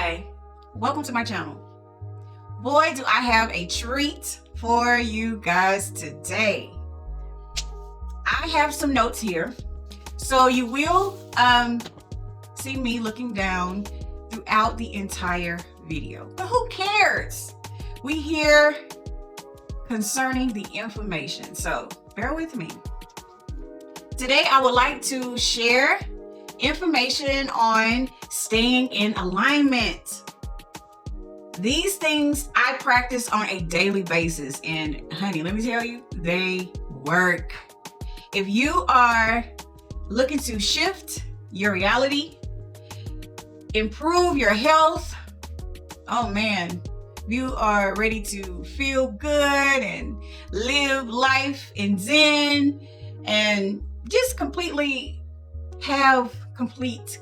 Hi, welcome to my channel. Boy, do I have a treat for you guys today. I have some notes here, so you will see me looking down throughout the entire video. But who cares? We here concerning the information, so bear with me. Today, I would like to share information on staying in alignment. These things I practice on a daily basis, and honey, let me tell you, they work. If you are looking to shift your reality, improve your health, oh man, you are ready to feel good and live life in Zen and just completely have complete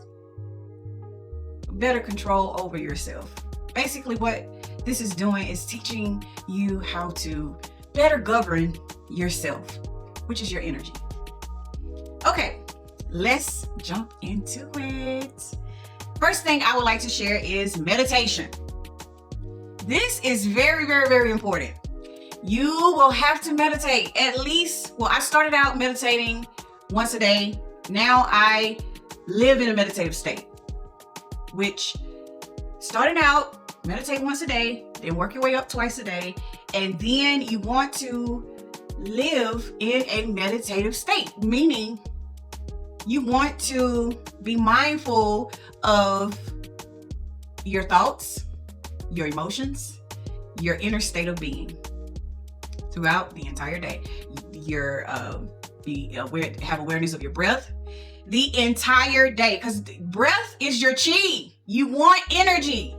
better control over yourself. Basically what this is doing is teaching you how to better govern yourself, which is your energy. Okay, let's jump into it. First thing I would like to share is meditation. This is very, very, very important. You will have to meditate at least, well, I started out meditating once a day. Now I live in a meditative state, which starting out, meditate once a day, then work your way up twice a day, and then you want to live in a meditative state, meaning you want to be mindful of your thoughts, your emotions, your inner state of being throughout the entire day. Be aware, have awareness of your breath the entire day, because breath is your chi. You want energy,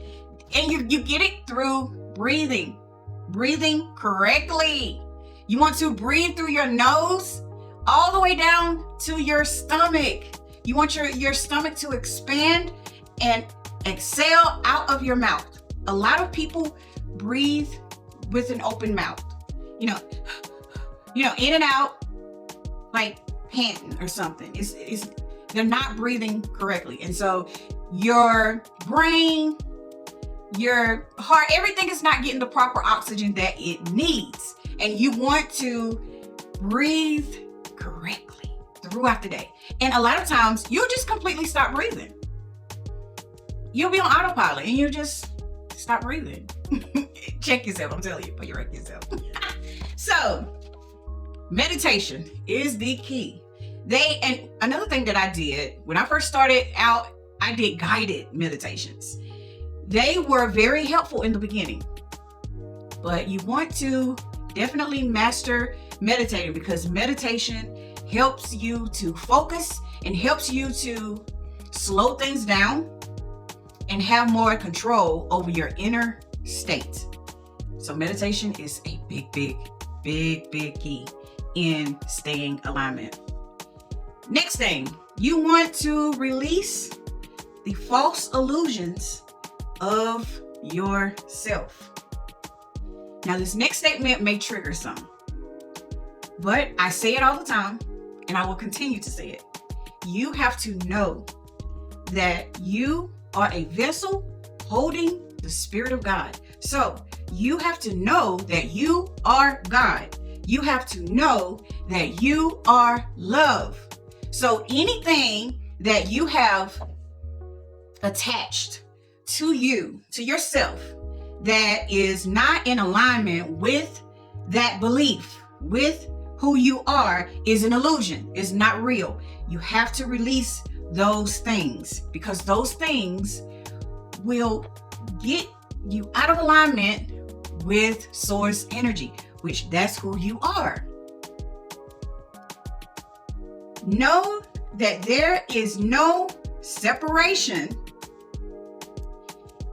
and you get it through breathing correctly. You want to breathe through your nose all the way down to your stomach. You want your stomach to expand and exhale out of your mouth. A lot of people breathe with an open mouth, you know, in and out like panting or something. They're not breathing correctly. And so your brain, your heart, everything is not getting the proper oxygen that it needs. And you want to breathe correctly throughout the day. And a lot of times you'll just completely stop breathing. You'll be on autopilot and you just stop breathing. Check yourself, I'm telling you, put your wreck yourself. So meditation is the key. And another thing that I did when I first started out, I did guided meditations. They were very helpful in the beginning, but you want to definitely master meditating, because meditation helps you to focus and helps you to slow things down and have more control over your inner state. So meditation is a big key in staying alignment. Next thing, you want to release the false illusions of yourself. Now, this next statement may trigger some, but I say it all the time, and I will continue to say it. You have to know that you are a vessel holding the Spirit of God. So you have to know that you are God. You have to know that you are love. So anything that you have attached to you, to yourself, that is not in alignment with that belief, with who you are, is an illusion, is not real. You have to release those things, because those things will get you out of alignment with source energy, which that's who you are. Know that there is no separation.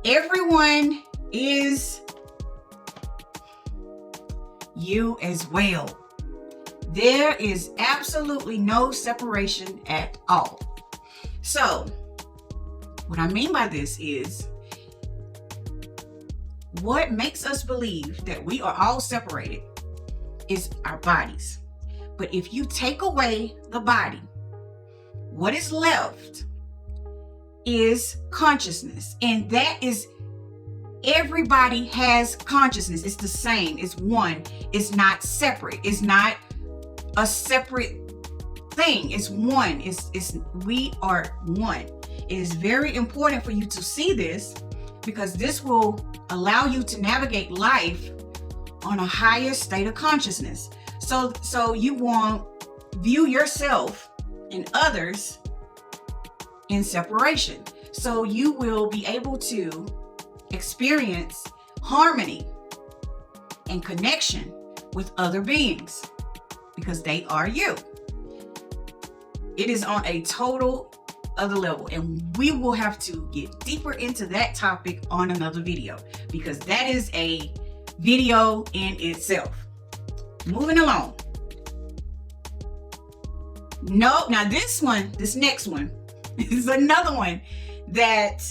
Everyone is you as well. There is absolutely no separation at all. So, what I mean by this is, what makes us believe that we are all separated is our bodies. But if you take away the body, what is left is consciousness. And that is, everybody has consciousness. It's the same. It's one. It's not separate. It's not a separate thing. It's one. We are one. It is very important for you to see this, because this will allow you to navigate life on a higher state of consciousness. So you won't view yourself and others in separation. So you will be able to experience harmony and connection with other beings, because they are you. It is on a total other level, and we will have to get deeper into that topic on another video, because that is a video in itself. Moving along. No, now this next one is another one that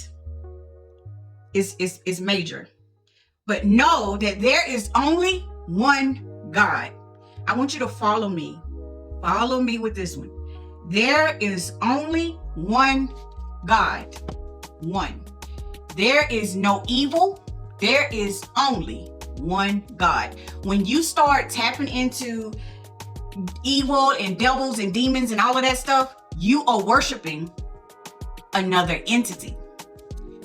is major. But know that there is only one God. I want you to follow me. Follow me with this one. There is only one God. One. There is no evil. There is only one God. When you start tapping into evil and devils and demons and all of that stuff, you are worshiping another entity.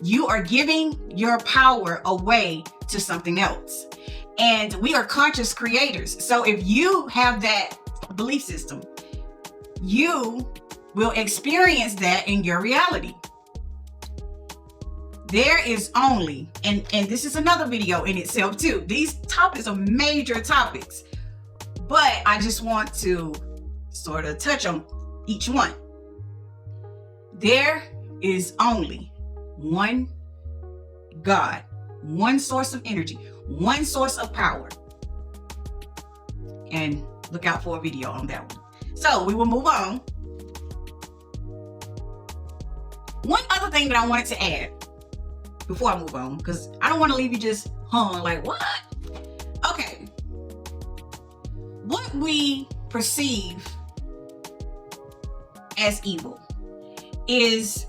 You are giving your power away to something else. And we are conscious creators. So if you have that belief system, you will experience that in your reality. There is only, and this is another video in itself too. These topics are major topics, but I just want to sort of touch on each one. There is only one God, one source of energy, one source of power. And look out for a video on that one. So we will move on. One other thing that I wanted to add before I move on, because I don't want to leave you just hung like, what? Okay. What we perceive as evil is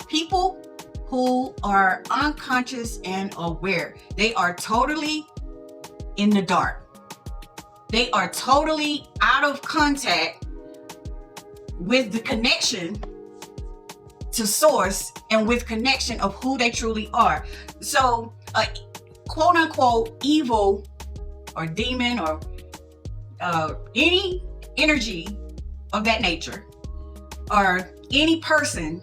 people who are unconscious and aware. They are totally in the dark. They are totally out of contact with the connection to source and with connection of who they truly are. So quote unquote evil or demon or any energy of that nature, or any person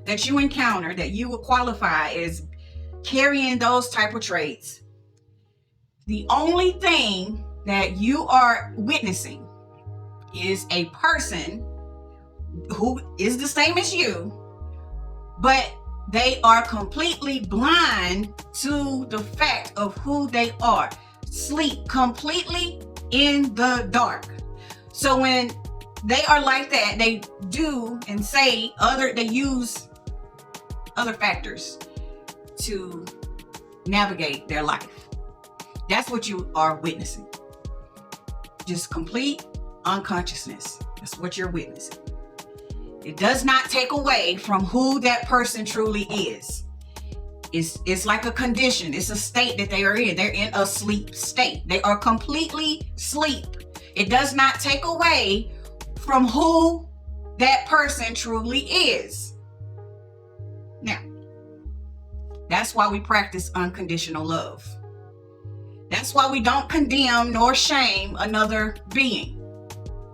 that you encounter that you would qualify as carrying those type of traits, the only thing that you are witnessing is a person who is the same as you, but they are completely blind to the fact of who they are. Sleep completely in the dark. So when they are like that, they do and say they use other factors to navigate their life. That's what you are witnessing. Just complete unconsciousness. That's what you're witnessing. It does not take away from who that person truly is. It's like a condition. It's a state that they are in. They're in a sleep state. They are completely asleep. It does not take away from who that person truly is. Now, that's why we practice unconditional love. That's why we don't condemn nor shame another being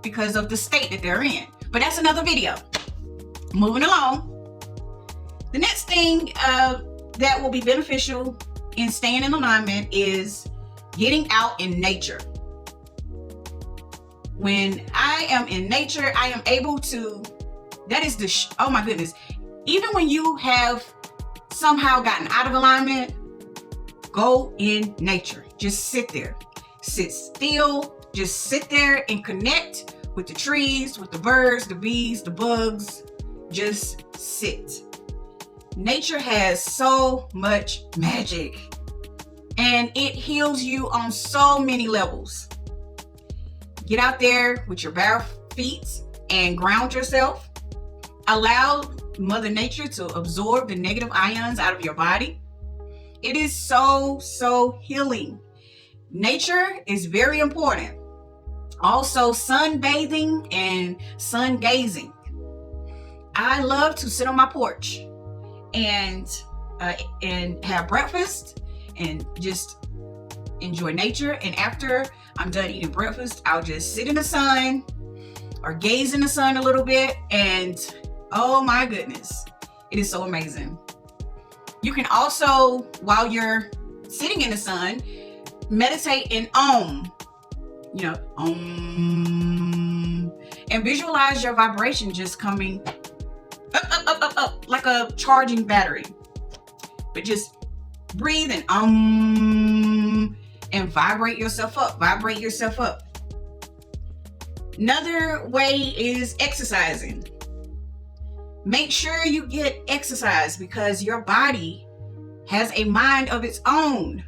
because of the state that they're in. But that's another video. Moving along. The next thing that will be beneficial in staying in alignment is getting out in nature. When I am in nature, I am able to, that is the, oh my goodness. Even when you have somehow gotten out of alignment, go in nature. Just sit there. Sit still. Just sit there and connect with the trees, with the birds, the bees, the bugs. Just sit. Nature has so much magic, and it heals you on so many levels. Get out there with your bare feet and ground yourself. Allow Mother Nature to absorb the negative ions out of your body. It is so healing. Nature is very important. Also, sunbathing and sun gazing. I love to sit on my porch and have breakfast and just enjoy nature. And after I'm done eating breakfast, I'll just sit in the sun or gaze in the sun a little bit, and oh my goodness, it is so amazing. You can also, while you're sitting in the sun, meditate in Om, Om, and visualize your vibration just coming up, like a charging battery. But just breathe and and vibrate yourself up. Another way is exercising. Make sure you get exercise because your body has a mind of its own.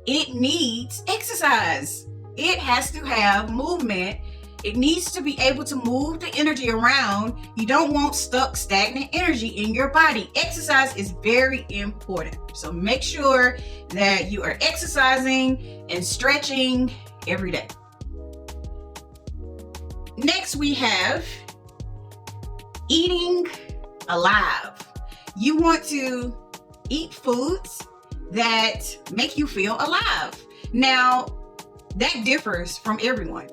It needs exercise. It has to have movement. It needs to be able to move the energy around. You don't want stuck, stagnant energy in your body. Exercise is very important. So make sure that you are exercising and stretching every day. Next, we have eating alive. You want to eat foods that make you feel alive. Now, that differs from everyone.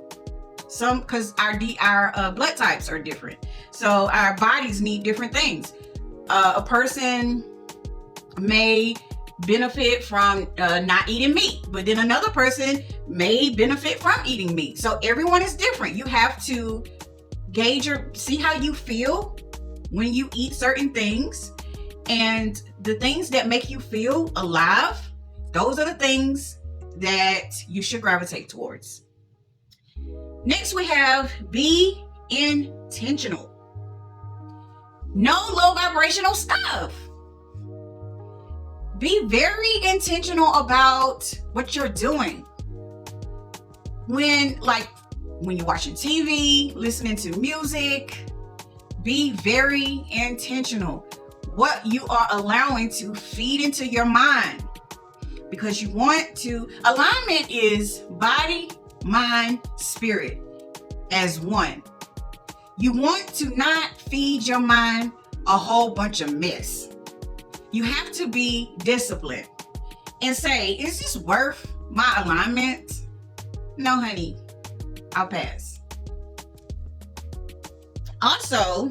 Some, because our blood types are different. So our bodies need different things. A person may benefit from not eating meat, but then another person may benefit from eating meat. So everyone is different. You have to see how you feel when you eat certain things, and the things that make you feel alive, those are the things that you should gravitate towards. Next, we have be intentional. No low vibrational stuff. Be very intentional about what you're doing. When you're watching TV, listening to music, be very intentional. What you are allowing to feed into your mind. Because you want to, alignment is body, mind, spirit as one. You want to not feed your mind a whole bunch of mess. You have to be disciplined and say, is this worth my alignment? No, honey, I'll pass. Also,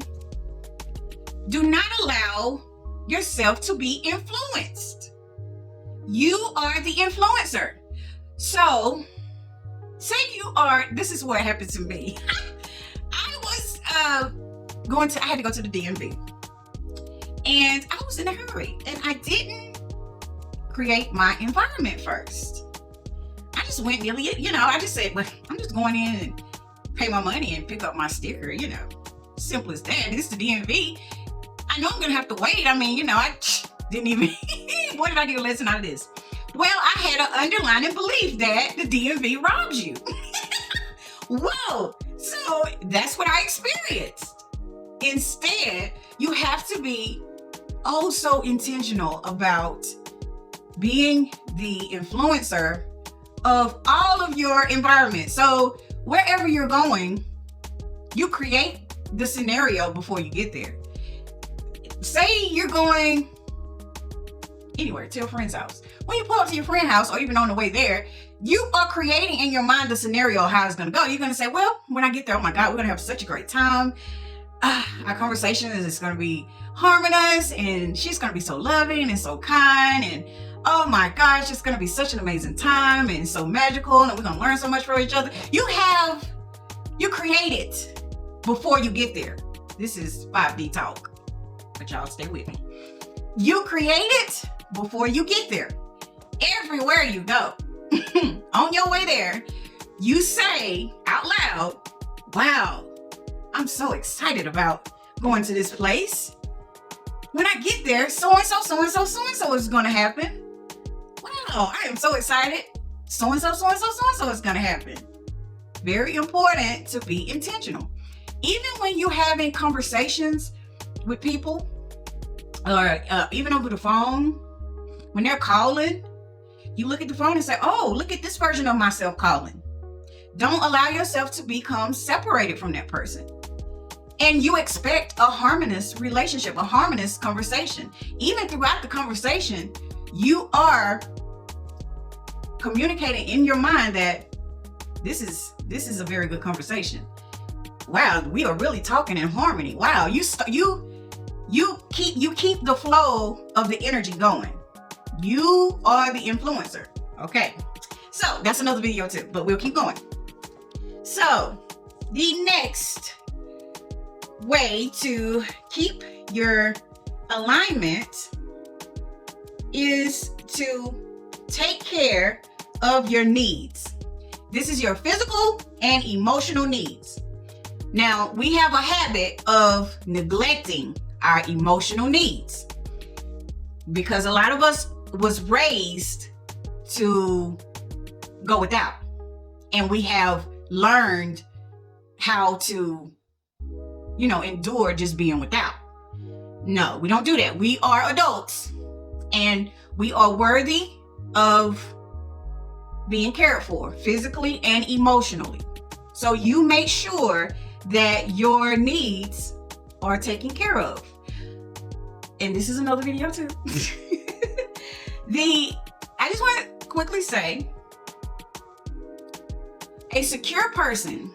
do not allow yourself to be influenced. You are the influencer. So, say this is what happened to me. I was I had to go to the DMV. And I was in a hurry. And I didn't create my environment first. I just went I just said, well, I'm just going in and pay my money and pick up my sticker, Simple as that. It's the DMV. I know I'm going to have to wait. I didn't even, what did I get a lesson out of this? Well, I had an underlying belief that the DMV robs you. Whoa. So that's what I experienced. Instead, you have to be so intentional about being the influencer of all of your environment. So wherever you're going, you create the scenario before you get there. Say you're going anywhere, to a friend's house. When you pull up to your friend's house or even on the way there, you are creating in your mind the scenario of how it's going to go. You're going to say, well, when I get there, oh my God, we're going to have such a great time. Our conversation is going to be harmonious, and she's going to be so loving and so kind, and oh my gosh, it's going to be such an amazing time and so magical, and we're going to learn so much from each other. You create it before you get there. This is 5D talk, but y'all stay with me. You create it before you get there. Everywhere you go, on your way there, you say out loud, wow, I'm so excited about going to this place. When I get there, so-and-so is going to happen. Wow, I am so excited. So-and-so is going to happen. Very important to be intentional. Even when you're having conversations with people, or even over the phone, when they're calling, you look at the phone and say, oh, look at this version of myself calling. Don't allow yourself to become separated from that person. And you expect a harmonious relationship, a harmonious conversation. Even throughout the conversation, you are communicating in your mind that this is a very good conversation. Wow, we are really talking in harmony. Wow, you keep the flow of the energy going. You are the influencer. Okay, so that's another video too, but we'll keep going. So the next way to keep your alignment is to take care of your needs. This is your physical and emotional needs. Now, we have a habit of neglecting our emotional needs because a lot of us was raised to go without, and we have learned how to, endure just being without. No, we don't do that. We are adults and we are worthy of being cared for physically and emotionally. So you make sure that your needs are taken care of. And this is another video too. I just want to quickly say, a secure person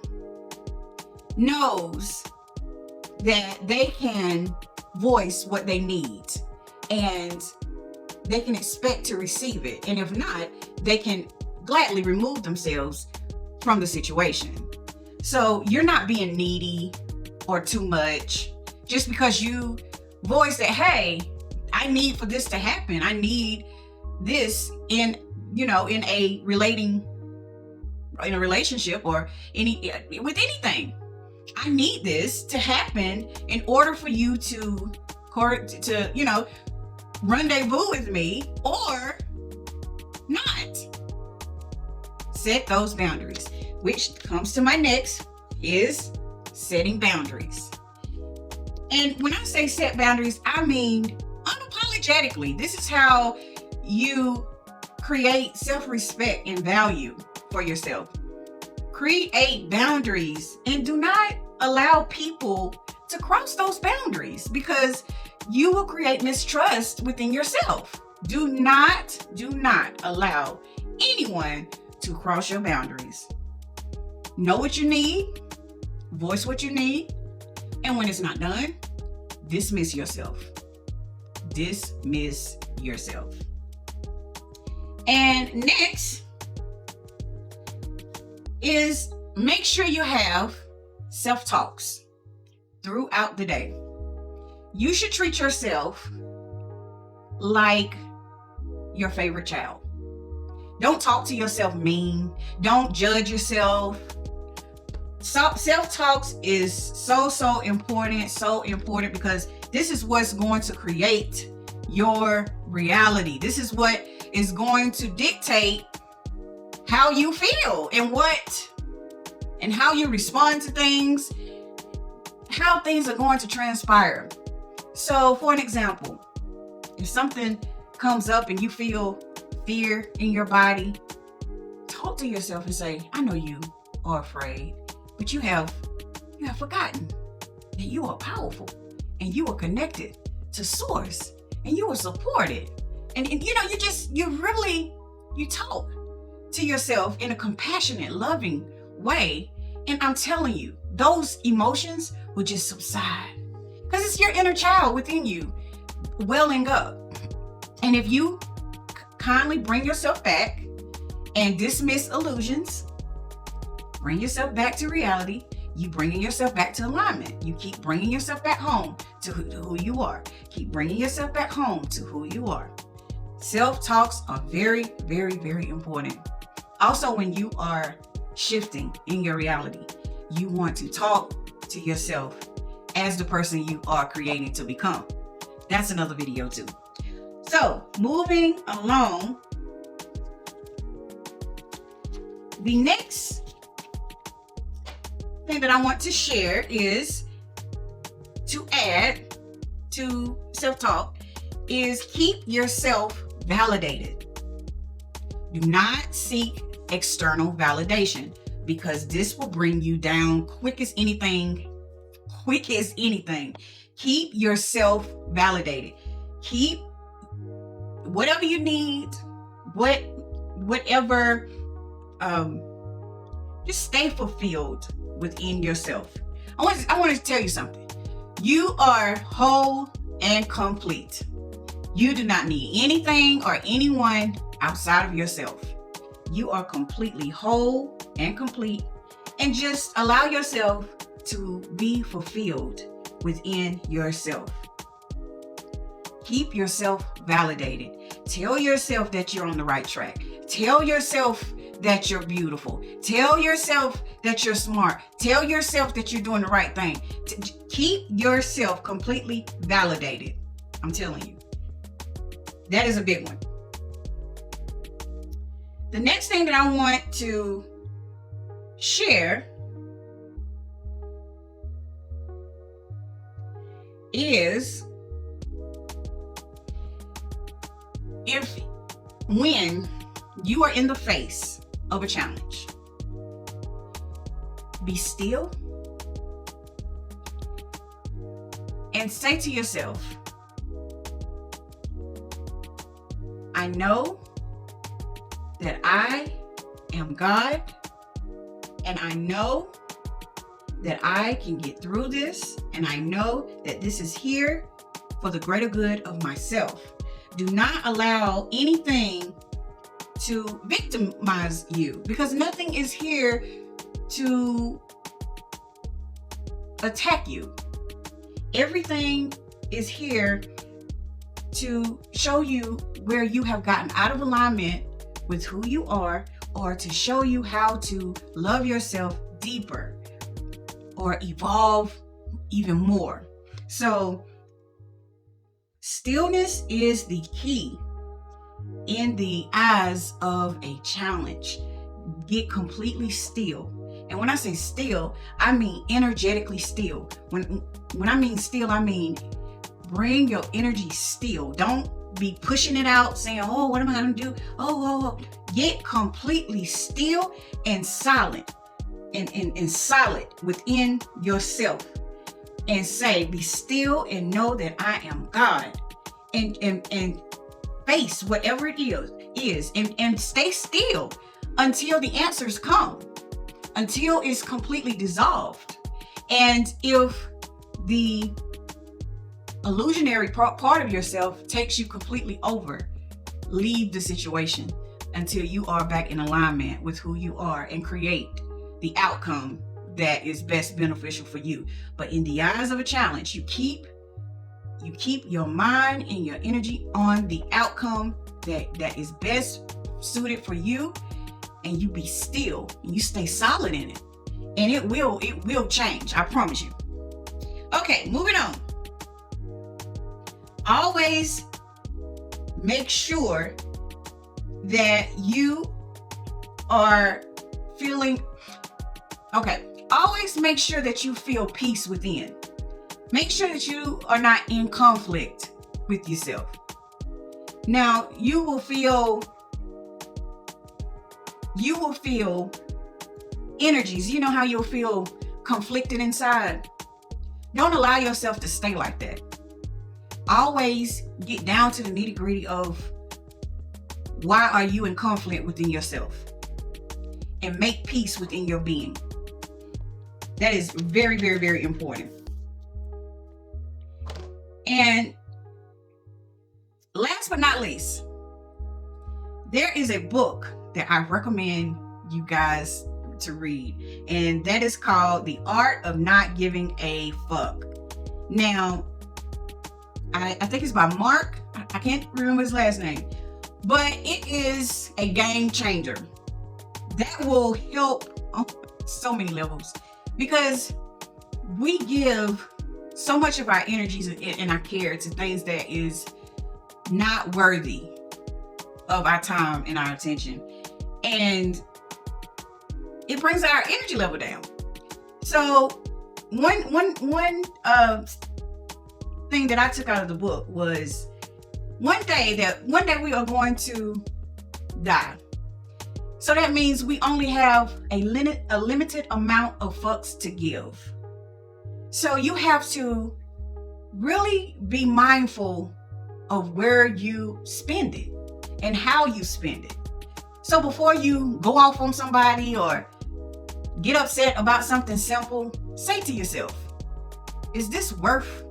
knows that they can voice what they need and they can expect to receive it. And if not, they can gladly remove themselves from the situation. So you're not being needy or too much just because you voice that, hey, I need for this to happen. I need this in a relationship or with anything. I need this to happen in order for you to rendezvous with me or not. Set those boundaries, which comes to my next is setting boundaries. And when I say set boundaries, I mean unapologetically. This is how you create self-respect and value for yourself. Create boundaries and do not allow people to cross those boundaries because you will create mistrust within yourself. Do not allow anyone to cross your boundaries. Know what you need, voice what you need, and when it's not done, dismiss yourself. Dismiss yourself. And next is make sure you have self-talks throughout the day. You should treat yourself like your favorite child. Don't talk to yourself mean. Don't judge yourself. Self-talks is so important because this is what's going to create your reality. This is what is going to dictate how you feel and how you respond to things, how things are going to transpire. So for an example, if something comes up and you feel fear in your body, talk to yourself and say, I know you are afraid, but you have forgotten that you are powerful and you are connected to source and you are supported. And you talk to yourself in a compassionate, loving way. And I'm telling you, those emotions will just subside because it's your inner child within you welling up. And if you kindly bring yourself back and dismiss illusions, bring yourself back to reality, you bringing yourself back to alignment. You keep bringing yourself back home to who you are. Keep bringing yourself back home to who you are. Self-talks are very, very, very important. Also, when you are shifting in your reality, you want to talk to yourself as the person you are creating to become. That's another video too. So, moving along, the next thing that I want to share is to add to self-talk is keep yourself validated. Do not seek external validation, because this will bring you down quick as anything. Keep yourself validated. Keep whatever you need, whatever, just stay fulfilled within yourself. I want to tell you something. You are whole and complete. You do not need anything or anyone outside of yourself. You are completely whole and complete, and just allow yourself to be fulfilled within yourself. Keep yourself validated. Tell yourself that you're on the right track. Tell yourself that you're beautiful. Tell yourself that you're smart. Tell yourself that you're doing the right thing. Keep yourself completely validated. I'm telling you. That is a big one. The next thing that I want to share is when you are in the face of a challenge, be still and say to yourself, I know that I am God, and I know that I can get through this, and I know that this is here for the greater good of myself. Do not allow anything to victimize you, because nothing is here to attack you. Everything is here to show you where you have gotten out of alignment with who you are, or to show you how to love yourself deeper or evolve even more. So stillness is the key in the eyes of a challenge. Get completely still. And when I say still, I mean energetically still. When I mean still, I mean bring your energy still. Don't be pushing it out saying, oh, what am I going to do? Oh. Get completely still and silent and solid within yourself, and say, be still and know that I am God, and face whatever it is and stay still until the answers come, until it's completely dissolved. And if the illusionary part of yourself takes you completely over, leave the situation until you are back in alignment with who you are and create the outcome that is best beneficial for you. But in the eyes of a challenge, you keep your mind and your energy on the outcome that is best suited for you, and you be still and you stay solid in it, and it will change. I promise you. Okay, moving on. Always make sure that you are feeling okay. Always make sure that you feel peace within. Make sure that you are not in conflict with yourself. Now, you will feel energies. You know how you'll feel conflicted inside? Don't allow yourself to stay like that. Always get down to the nitty-gritty of why are you in conflict within yourself, and make peace within your being. That is very, very, very important. And last but not least, there is a book that I recommend you guys to read, and that is called The Art of Not Giving a Fuck. Now, I think it's by Mark. I can't remember his last name, but it is a game changer that will help on so many levels, because we give so much of our energies and our care to things that is not worthy of our time and our attention, and it brings our energy level down. So one thing that I took out of the book was one day we are going to die. So that means we only have a limited amount of fucks to give. So you have to really be mindful of where you spend it and how you spend it. So before you go off on somebody or get upset about something simple, say to yourself, is this worth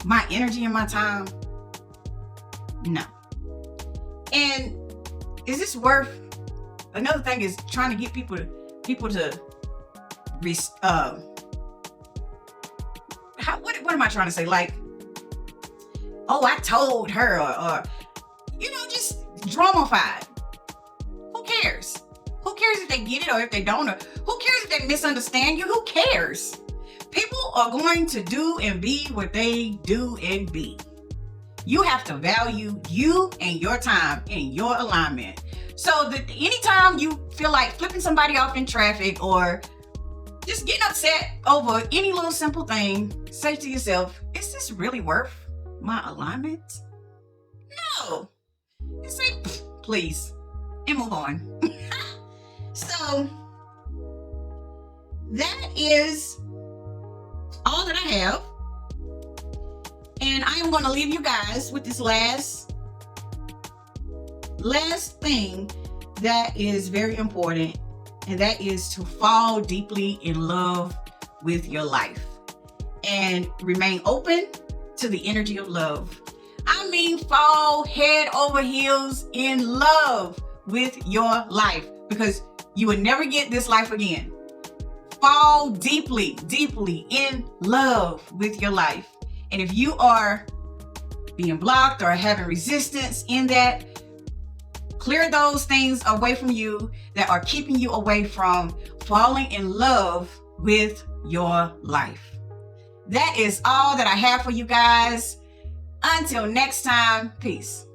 my energy and my time? No. And is this worth, another thing is trying to get people to what am I trying to say? Like, oh, I told her, or just dramafied. Who cares? Who cares if they get it or if they don't? Or who cares if they misunderstand you? Who cares? People are going to do and be what they do and be. You have to value you and your time and your alignment. So that anytime you feel like flipping somebody off in traffic or just getting upset over any little simple thing, say to yourself, is this really worth my alignment? No. And say, please, and move on. So that is all that I have. And I am going to leave you guys with this last thing that is very important, and that is to fall deeply in love with your life and remain open to the energy of love. I mean, fall head over heels in love with your life, because you will never get this life again. Fall deeply, deeply in love with your life. And if you are being blocked or having resistance in that, clear those things away from you that are keeping you away from falling in love with your life. That is all that I have for you guys. Until next time, peace.